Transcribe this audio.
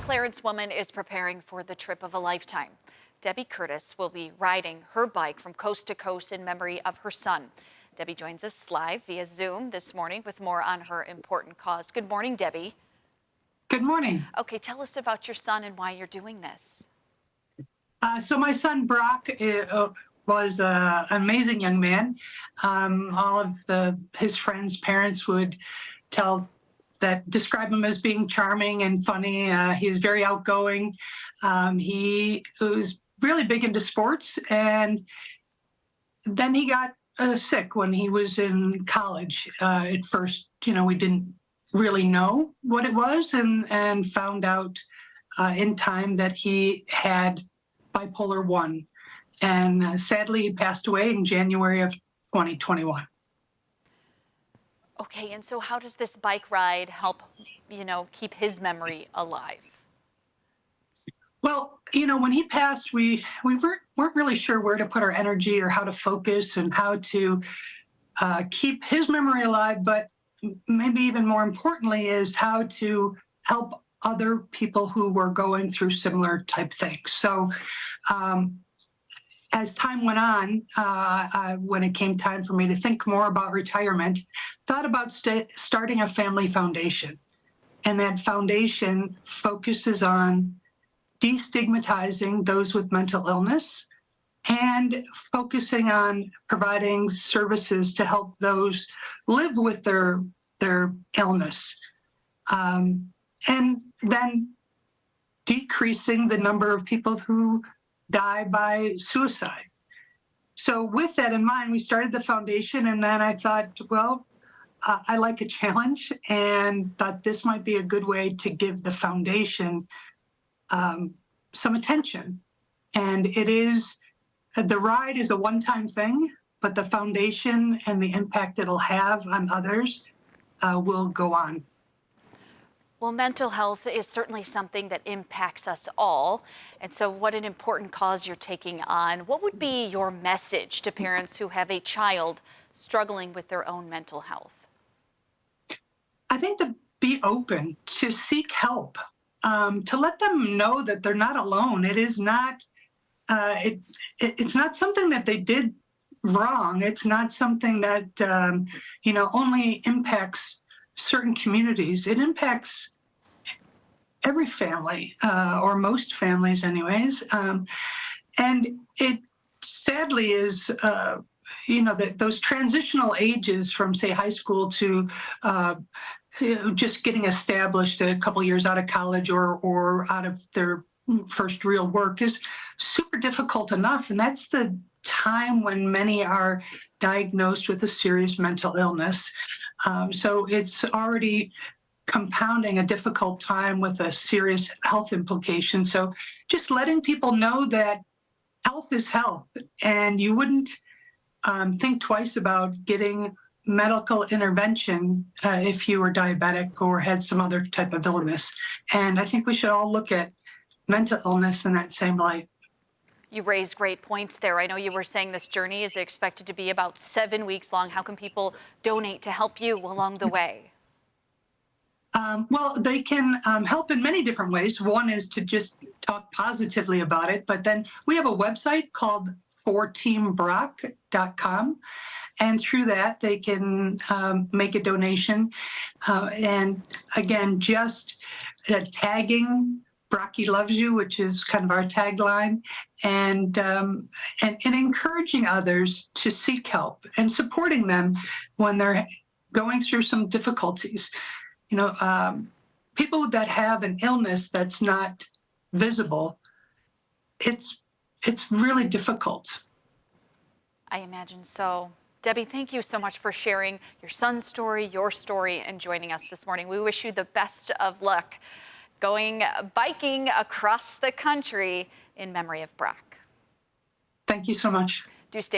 Clarence woman is preparing for the trip of a lifetime. Debbie Curtis will be riding her bike from coast to coast in memory of her son. Debbie joins us live via Zoom this morning with more on her important cause. Good morning, Debbie. Good morning. Okay, tell us about your son and why you're doing this. So my son Brock was an amazing young man. All of his friends' parents would describe him as being charming and funny. He was very outgoing. He was really big into sports, and then he got sick when he was in college. At first, we didn't really know what it was, and found out in time that he had bipolar 1. And sadly, he passed away in January of 2021. Okay, and so how does this bike ride help, keep his memory alive? Well, when he passed, we weren't really sure where to put our energy or how to focus and how to keep his memory alive, but maybe even more importantly is how to help other people who were going through similar type things. So as time went on, when it came time for me to think more about retirement, thought about starting a family foundation. And that foundation focuses on destigmatizing those with mental illness and focusing on providing services to help those live with their illness. And then decreasing the number of people who die by suicide. So with that in mind, we started the foundation, and then I thought, well, I like a challenge, and thought this might be a good way to give the foundation some attention. And the ride is a one-time thing, but the foundation and the impact it'll have on others will go on. Well, mental health is certainly something that impacts us all. And so what an important cause you're taking on. What would be your message to parents who have a child struggling with their own mental health? I think to be open, to seek help, to let them know that they're not alone. It is not, it's not something that they did wrong. It's not something that, only impacts certain communities. It impacts every family, or most families anyways. And it sadly is, those transitional ages from, say, high school to just getting established a couple years out of college or out of their first real work is super difficult enough. And that's the time when many are diagnosed with a serious mental illness. So it's already compounding a difficult time with a serious health implication. So just letting people know that health is health, and you wouldn't think twice about getting medical intervention if you were diabetic or had some other type of illness. And I think we should all look at mental illness in that same light. You raised great points there. I know you were saying this journey is expected to be about 7 weeks long. How can people donate to help you along the way? Well, they can help in many different ways. One is to just talk positively about it, but then we have a website called forteambrock.com. And through that, they can make a donation. And again, just tagging Brocky loves you, which is kind of our tagline, and encouraging others to seek help and supporting them when they're going through some difficulties. People that have an illness that's not visible, it's really difficult. I imagine so. Debbie, thank you so much for sharing your son's story, your story, and joining us this morning. We wish you the best of luck going biking across the country in memory of Brock. Thank you so much. Do stay